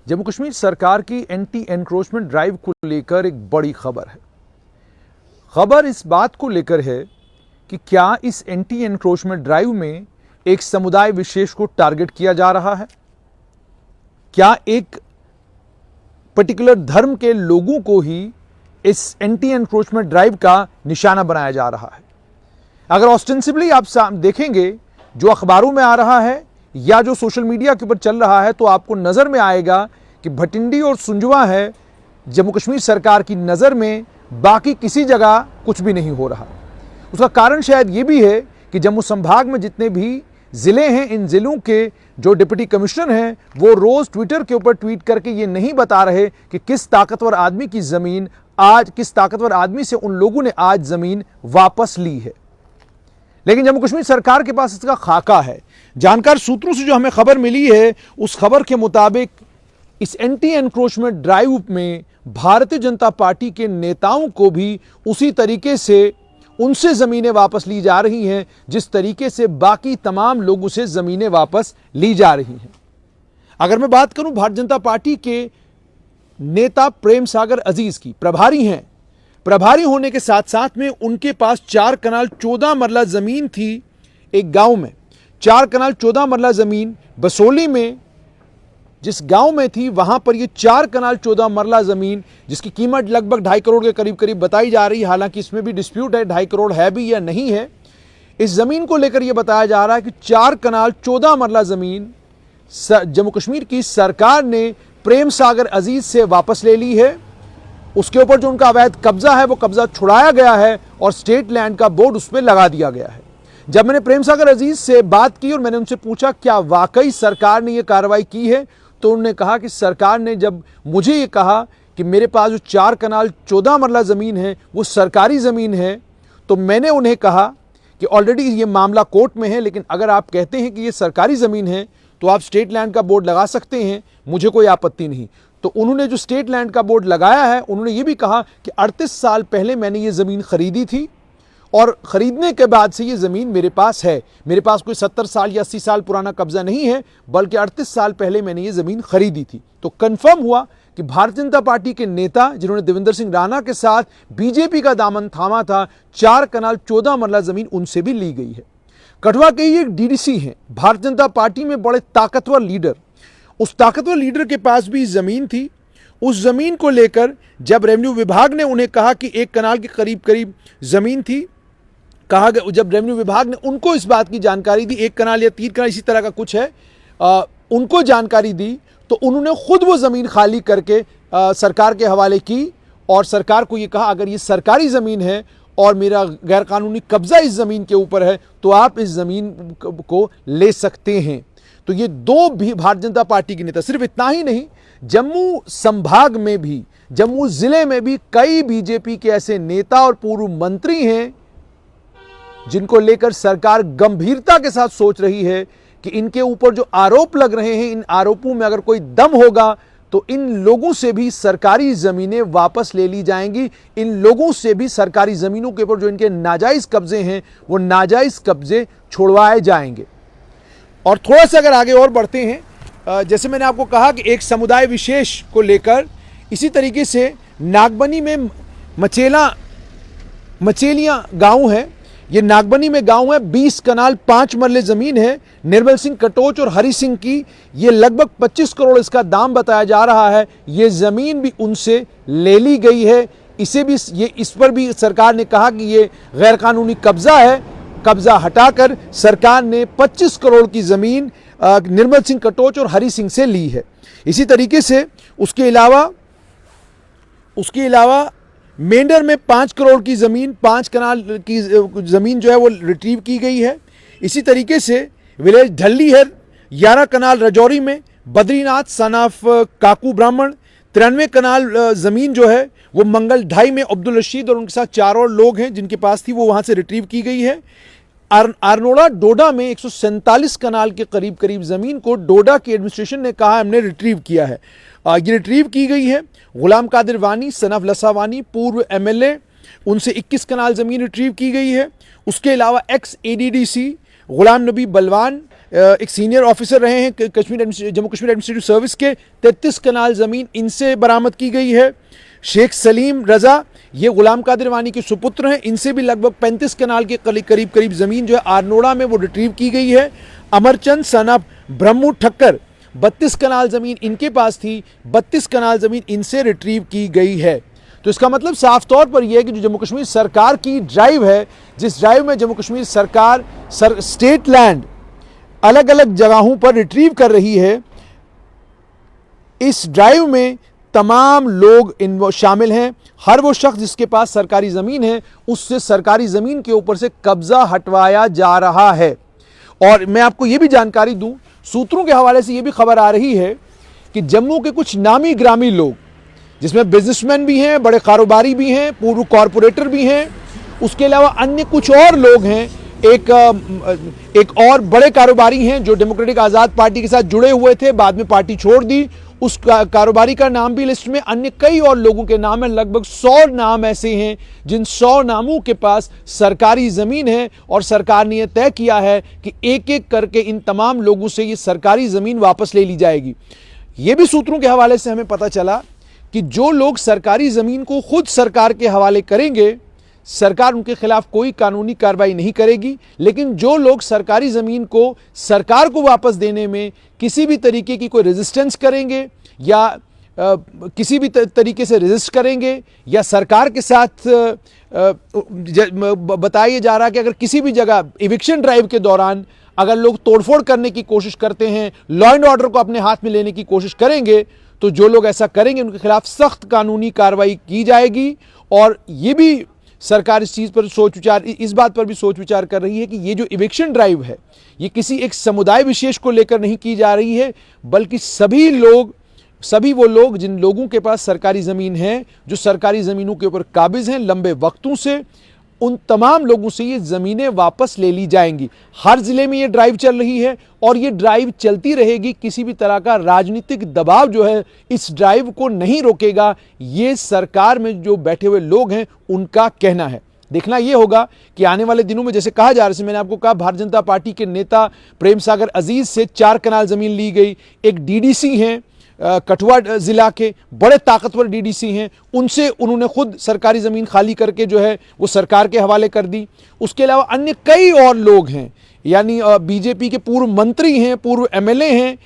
जम्मू कश्मीर सरकार की anti encroachment drive को लेकर एक बड़ी खबर है। खबर इस बात को लेकर है कि क्या इस एंटी एनक्रोचमेंट ड्राइव में एक समुदाय विशेष को टारगेट किया जा रहा है, क्या एक पर्टिकुलर धर्म के लोगों को ही इस एंटी एनक्रोचमेंट ड्राइव का निशाना बनाया जा रहा है। अगर ऑस्टेंसिबली आप देखेंगे जो अखबारों में आ रहा है या जो सोशल मीडिया के ऊपर चल रहा है, तो आपको नजर में आएगा कि भटिंडी और सुंजवा है जम्मू कश्मीर सरकार की नजर में, बाकी किसी जगह कुछ भी नहीं हो रहा। उसका कारण शायद ये भी है कि जम्मू संभाग में जितने भी जिले हैं, इन जिलों के जो डिप्टी कमिश्नर हैं वो रोज ट्विटर के ऊपर ट्वीट करके ये नहीं बता रहे कि किस ताकतवर आदमी की जमीन आज, किस ताकतवर आदमी से उन लोगों ने आज जमीन वापस ली है। लेकिन जम्मू कश्मीर सरकार के पास इसका खाका है। जानकार सूत्रों से जो हमें खबर मिली है, उस खबर के मुताबिक इस एंटी एनक्रोचमेंट ड्राइव में भारतीय जनता पार्टी के नेताओं को भी उसी तरीके से उनसे जमीनें वापस ली जा रही हैं जिस तरीके से बाकी तमाम लोगों से जमीनें वापस ली जा रही हैं। अगर मैं बात करूं भारतीय जनता पार्टी के नेता प्रेम सागर अजीज की, प्रभारी हैं, प्रभारी होने के साथ साथ में उनके पास 4 कनाल 14 मरला जमीन थी एक गांव में। 4 कनाल 14 मरला जमीन बसोली में जिस गांव में थी, वहां पर ये 4 कनाल 14 मरला जमीन जिसकी कीमत लगभग 2.5 करोड़ के करीब करीब बताई जा रही है। हालांकि इसमें भी डिस्प्यूट है 2.5 करोड़ है भी या नहीं है। इस जमीन को लेकर यह बताया जा रहा है कि 4 कनाल 14 मरला जमीन जम्मू कश्मीर की सरकार ने प्रेम सागर अजीज से वापस ले ली है। उसके ऊपर जो उनका अवैध कब्जा है वो कब्जा छुड़ाया गया है और स्टेट लैंड का बोर्ड उस पर लगा दिया गया है। जब मैंने प्रेम सागर अजीज से बात की और मैंने उनसे पूछा क्या वाकई सरकार ने यह कार्रवाई की है, तो उन्होंने कहा कि सरकार ने जब मुझे ये कहा कि मेरे पास जो 4 कनाल 14 मरला ज़मीन है वो सरकारी ज़मीन है, तो मैंने उन्हें कहा कि ऑलरेडी ये मामला कोर्ट में है, लेकिन अगर आप कहते हैं कि ये सरकारी ज़मीन है तो आप स्टेट लैंड का बोर्ड लगा सकते हैं, मुझे कोई आपत्ति नहीं। तो उन्होंने जो स्टेट लैंड का बोर्ड लगाया है, उन्होंने ये भी कहा कि 38 साल पहले मैंने ये ज़मीन खरीदी थी और ख़रीदने के बाद से ये ज़मीन मेरे पास है। मेरे पास कोई 70 साल या 80 साल पुराना कब्ज़ा नहीं है, बल्कि 38 साल पहले मैंने ये ज़मीन खरीदी थी। तो कंफर्म हुआ कि भारतीय जनता पार्टी के नेता जिन्होंने देवेंद्र सिंह राणा के साथ बीजेपी का दामन थामा था, 4 कनाल 14 मरला ज़मीन उनसे भी ली गई है। कठुआ के ही एक डीडीसी हैं, भारतीय जनता पार्टी में बड़े ताकतवर लीडर, उस ताकतवर लीडर के पास भी ज़मीन थी। उस ज़मीन को लेकर जब रेवेन्यू विभाग ने उन्हें कहा कि 1 कनाल के करीब करीब ज़मीन थी, कहा गया, जब रेवेन्यू विभाग ने उनको इस बात की जानकारी दी, 1 कनाल या 3 कनाल इसी तरह का कुछ है, उनको जानकारी दी, तो उन्होंने खुद वो ज़मीन खाली करके सरकार के हवाले की और सरकार को ये कहा अगर ये सरकारी ज़मीन है और मेरा गैरकानूनी कब्जा इस ज़मीन के ऊपर है तो आप इस ज़मीन को ले सकते हैं। तो ये 2 भी भारतीय जनता पार्टी के नेता, सिर्फ इतना ही नहीं, जम्मू संभाग में भी, जम्मू जिले में भी कई बीजेपी के ऐसे नेता और पूर्व मंत्री हैं जिनको लेकर सरकार गंभीरता के साथ सोच रही है कि इनके ऊपर जो आरोप लग रहे हैं, इन आरोपों में अगर कोई दम होगा तो इन लोगों से भी सरकारी ज़मीनें वापस ले ली जाएंगी। इन लोगों से भी सरकारी ज़मीनों के ऊपर जो इनके नाजायज़ कब्जे हैं वो नाजायज़ कब्जे छुड़वाए जाएंगे। और थोड़ा सा अगर आगे और बढ़ते हैं, जैसे मैंने आपको कहा कि एक समुदाय विशेष को लेकर, इसी तरीके से नागबनी में मचेलियाँ गाँव है। ये नागबनी में गांव है, 20 कनाल 5 मरले ज़मीन है, निर्मल सिंह कटोच और हरि सिंह की। ये लगभग 25 करोड़ इसका दाम बताया जा रहा है। ये ज़मीन भी उनसे ले ली गई है। इस पर भी सरकार ने कहा कि ये गैरकानूनी कब्जा है। कब्जा हटाकर सरकार ने 25 करोड़ की ज़मीन निर्मल सिंह कटोच और हरि सिंह से ली है। इसी तरीके से उसके अलावा मेंढर में 5 करोड़ की ज़मीन, 5 कनाल की ज़मीन जो है वो रिट्रीव की गई है। इसी तरीके से विलेज ढल्ली है, 11 कनाल रजौरी में बद्रीनाथ सन ऑफ काकू ब्राह्मण, 93 कनाल ज़मीन जो है वो मंगल ढाई में अब्दुल रशीद और उनके साथ 4 और लोग हैं जिनके पास थी, वो वहाँ से रिट्रीव की गई है। आरनोड़ा डोडा में 147 कनाल के करीब करीब ज़मीन को डोडा की एडमिनिस्ट्रेशन ने कहा हमने रिट्रीव किया है। ये रिट्रीव की गई है। गुलाम कादिर वानी सन ऑफ लसावानी, पूर्व MLA, उनसे 21 कनाल ज़मीन रिट्रीव की गई है। उसके अलावा एक्स ADDC गुलाम नबी बलवान एक सीनियर ऑफिसर रहे हैं जम्मू कश्मीर एडमिनिस्ट्रेटिव सर्विस के, 33 कनाल ज़मीन इनसे बरामद की गई है। शेख सलीम रज़ा, ये गुलाम कादिर वानी के सुपुत्र हैं, इनसे भी लगभग 35 कनाल के करीब ज़मीन जो है आरनोड़ा में वो रिट्रीव की गई है। अमरचंद सन ऑफ ब्रह्मू ठक्कर, 32 कनाल ज़मीन इनके पास थी, 32 कनाल ज़मीन इनसे रिट्रीव की गई है। तो इसका मतलब साफ तौर पर यह है कि जो जम्मू कश्मीर सरकार की ड्राइव है, जिस ड्राइव में जम्मू कश्मीर सरकार स्टेट लैंड अलग अलग जगहों पर रिट्रीव कर रही है, इस ड्राइव में तमाम लोग शामिल हैं। हर वो शख्स जिसके पास सरकारी ज़मीन है, उससे सरकारी ज़मीन के ऊपर से कब्जा हटवाया जा रहा है। और मैं आपको ये भी जानकारी दूं, सूत्रों के हवाले से ये भी खबर आ रही है कि जम्मू के कुछ नामी ग्रामी लोग, जिसमें बिजनेसमैन भी हैं, बड़े कारोबारी भी हैं, पूर्व कॉरपोरेटर भी हैं, उसके अलावा अन्य कुछ और लोग हैं, एक और बड़े कारोबारी हैं जो डेमोक्रेटिक आज़ाद पार्टी के साथ जुड़े हुए थे, बाद में पार्टी छोड़ दी, उस कारोबारी का नाम भी लिस्ट में, अन्य कई और लोगों के नाम हैं। लगभग 100 नाम ऐसे हैं जिन 100 नामों के पास सरकारी ज़मीन है और सरकार ने यह तय किया है कि एक एक करके इन तमाम लोगों से ये सरकारी ज़मीन वापस ले ली जाएगी। ये भी सूत्रों के हवाले से हमें पता चला कि जो लोग सरकारी ज़मीन को खुद सरकार के हवाले करेंगे, सरकार उनके खिलाफ कोई कानूनी कार्रवाई नहीं करेगी, लेकिन जो लोग सरकारी ज़मीन को सरकार को वापस देने में किसी भी तरीके की कोई रेजिस्टेंस करेंगे या किसी भी तरीके से रेजिस्ट करेंगे, या सरकार के साथ बताया जा रहा है कि अगर किसी भी जगह इविक्शन ड्राइव के दौरान अगर लोग तोड़फोड़ करने की कोशिश करते हैं, लॉ एंड ऑर्डर को अपने हाथ में लेने की कोशिश करेंगे, तो जो लोग ऐसा करेंगे उनके खिलाफ सख्त कानूनी कार्रवाई की जाएगी। और ये भी सरकार इस चीज़ पर इस बात पर भी सोच विचार कर रही है कि ये जो इविक्शन ड्राइव है, ये किसी एक समुदाय विशेष को लेकर नहीं की जा रही है, बल्कि सभी वो लोग जिन लोगों के पास सरकारी ज़मीन है, जो सरकारी ज़मीनों के ऊपर काबिज हैं लंबे वक्तों से, उन तमाम लोगों से ये ज़मीनें वापस ले ली जाएंगी। हर ज़िले में ये ड्राइव चल रही है और ये ड्राइव चलती रहेगी। किसी भी तरह का राजनीतिक दबाव जो है इस ड्राइव को नहीं रोकेगा, ये सरकार में जो बैठे हुए लोग हैं उनका कहना है। देखना यह होगा कि आने वाले दिनों में, जैसे कहा जा रहा है, मैंने आपको कहा भारतीय जनता पार्टी के नेता प्रेम सागर अजीज से 4 कनाल ज़मीन ली गई। एक डीडीसी हैं कठुआ ज़िला के, बड़े ताकतवर डीडीसी हैं, उनसे उन्होंने खुद सरकारी ज़मीन खाली करके जो है वो सरकार के हवाले कर दी। उसके अलावा अन्य कई और लोग हैं, यानी बीजेपी के पूर्व मंत्री हैं, पूर्व एमएलए हैं,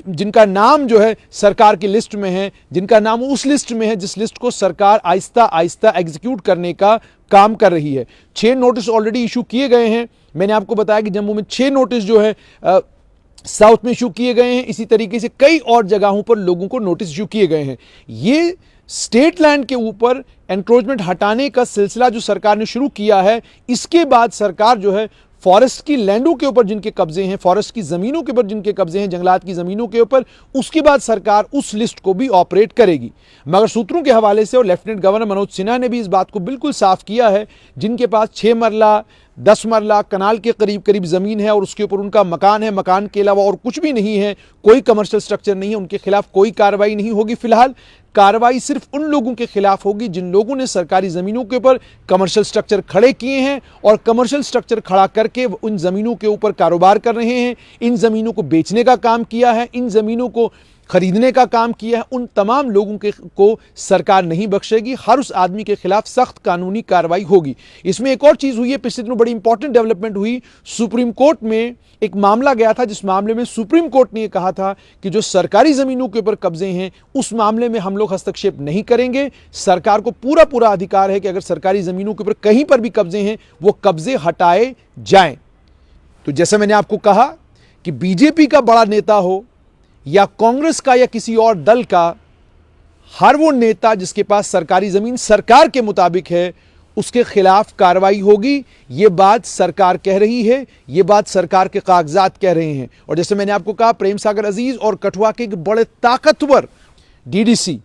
जिनका नाम जो है सरकार की लिस्ट में है, जिनका नाम उस लिस्ट में है जिस लिस्ट को सरकार आहिस्ता आहिस्ता एग्जीक्यूट करने का काम कर रही है। 6 नोटिस ऑलरेडी इशू किए गए हैं। मैंने आपको बताया कि जम्मू में 6 नोटिस जो है साउथ में इशू किए गए हैं। इसी तरीके से कई और जगहों पर लोगों को नोटिस इशू किए गए हैं। ये स्टेट लैंड के ऊपर एनक्रोचमेंट हटाने का सिलसिला जो सरकार ने शुरू किया है, इसके बाद सरकार जो है फॉरेस्ट की लैंडों के ऊपर जिनके कब्जे हैं, फॉरेस्ट की ज़मीनों के ऊपर जिनके कब्जे हैं, जंगलात की ज़मीनों के ऊपर, उसके बाद सरकार उस लिस्ट को भी ऑपरेट करेगी। मगर सूत्रों के हवाले से और लेफ्टिनेंट गवर्नर मनोज सिन्हा ने भी इस बात को बिल्कुल साफ किया है, जिनके पास 6 मरला 10 मरला कनाल के करीब ज़मीन है और उसके ऊपर उनका मकान है, मकान के अलावा और कुछ भी नहीं है, कोई कमर्शियल स्ट्रक्चर नहीं है, उनके खिलाफ कोई कार्रवाई नहीं होगी। फिलहाल कार्रवाई सिर्फ उन लोगों के खिलाफ होगी जिन लोगों ने सरकारी ज़मीनों के ऊपर कमर्शियल स्ट्रक्चर खड़े किए हैं और कमर्शियल स्ट्रक्चर खड़ा करके उन ज़मीनों के ऊपर कारोबार कर रहे हैं, इन ज़मीनों को बेचने का काम किया है, इन ज़मीनों को खरीदने का काम किया है। उन तमाम लोगों को सरकार नहीं बख्शेगी। हर उस आदमी के खिलाफ सख्त कानूनी कार्रवाई होगी। इसमें एक और चीज़ हुई है, पिछले दिनों बड़ी इंपॉर्टेंट डेवलपमेंट हुई। सुप्रीम कोर्ट में एक मामला गया था, जिस मामले में सुप्रीम कोर्ट ने यह कहा था कि जो सरकारी ज़मीनों के ऊपर कब्जे हैं उस मामले में हम लोग हस्तक्षेप नहीं करेंगे। सरकार को पूरा अधिकार है कि अगर सरकारी ज़मीनों के ऊपर कहीं पर भी कब्जे हैं वो कब्जे हटाए जाएं। तो जैसा मैंने आपको कहा कि बीजेपी का बड़ा नेता हो या कांग्रेस का या किसी और दल का, हर वो नेता जिसके पास सरकारी ज़मीन सरकार के मुताबिक है उसके खिलाफ कार्रवाई होगी। ये बात सरकार कह रही है, ये बात सरकार के कागजात कह रहे हैं। और जैसे मैंने आपको कहा, प्रेम सागर अजीज और कठुआ के एक बड़े ताकतवर डीडीसी,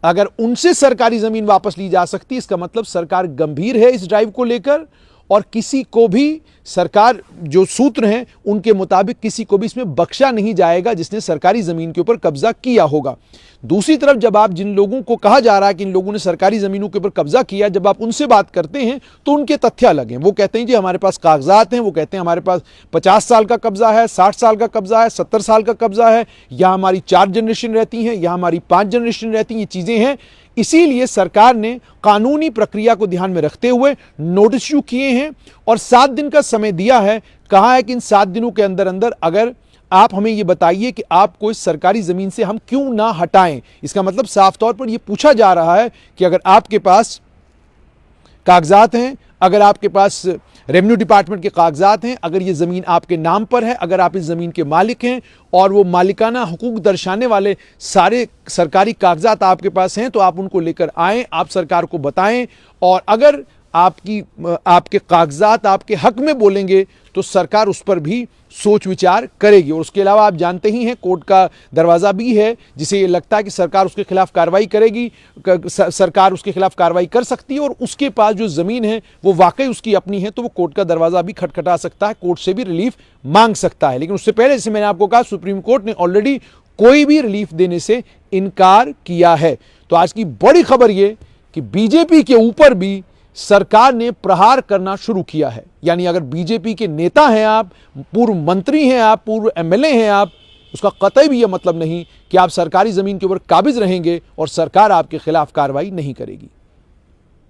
अगर उनसे सरकारी ज़मीन वापस ली जा सकती, इसका मतलब सरकार गंभीर है इस ड्राइव को लेकर और किसी को भी सरकार जो सूत्र हैं उनके मुताबिक किसी को भी इसमें बख्शा नहीं जाएगा जिसने सरकारी जमीन के ऊपर कब्जा किया होगा। दूसरी तरफ जब आप जिन लोगों को कहा जा रहा है कि इन लोगों ने सरकारी जमीनों के ऊपर कब्जा किया, जब आप उनसे बात करते हैं तो उनके तथ्य अलग हैं। वो कहते हैं जी हमारे पास कागजात हैं, वो कहते हैं हमारे पास 50 साल का कब्जा है, 60 साल का कब्जा है, 70 साल का कब्जा है, या हमारी 4 जनरेशन रहती हैं, या हमारी 5 जनरेशन रहती हैं, ये चीजें हैं। इसीलिए सरकार ने कानूनी प्रक्रिया को ध्यान में रखते हुए नोटिस इशू किए हैं और 7 दिन का समय दिया है। कहा है कि इन 7 दिनों के अंदर अंदर अगर आप हमें यह बताइए कि आपको इस सरकारी जमीन से हम क्यों ना हटाएं। इसका मतलब साफ तौर पर यह पूछा जा रहा है कि अगर आपके पास कागजात हैं, अगर आपके पास रेवेन्यू डिपार्टमेंट के कागजात हैं, अगर ये ज़मीन आपके नाम पर है, अगर आप इस ज़मीन के मालिक हैं और वो मालिकाना हुकूक दर्शाने वाले सारे सरकारी कागजात आपके पास हैं, तो आप उनको लेकर आएं, आप सरकार को बताएं। और अगर आपके कागजात आपके हक में बोलेंगे तो सरकार उस पर भी सोच विचार करेगी। और उसके अलावा आप जानते ही हैं कोर्ट का दरवाज़ा भी है, जिसे ये लगता है कि सरकार उसके खिलाफ कार्रवाई करेगी, सरकार उसके खिलाफ कार्रवाई कर सकती है और उसके पास जो ज़मीन है वो वाकई उसकी अपनी है, तो वो कोर्ट का दरवाज़ा भी खटखटा सकता है, कोर्ट से भी रिलीफ मांग सकता है। लेकिन उससे पहले, जैसे मैंने आपको कहा, सुप्रीम कोर्ट ने ऑलरेडी कोई भी रिलीफ देने से इनकार किया है। तो आज की बड़ी खबर ये कि बीजेपी के ऊपर भी सरकार ने प्रहार करना शुरू किया है। यानी अगर बीजेपी के नेता हैं आप, पूर्व मंत्री हैं आप, पूर्व एमएलए हैं आप, उसका कतई भी यह मतलब नहीं कि आप सरकारी जमीन के ऊपर काबिज रहेंगे और सरकार आपके खिलाफ कार्रवाई नहीं करेगी।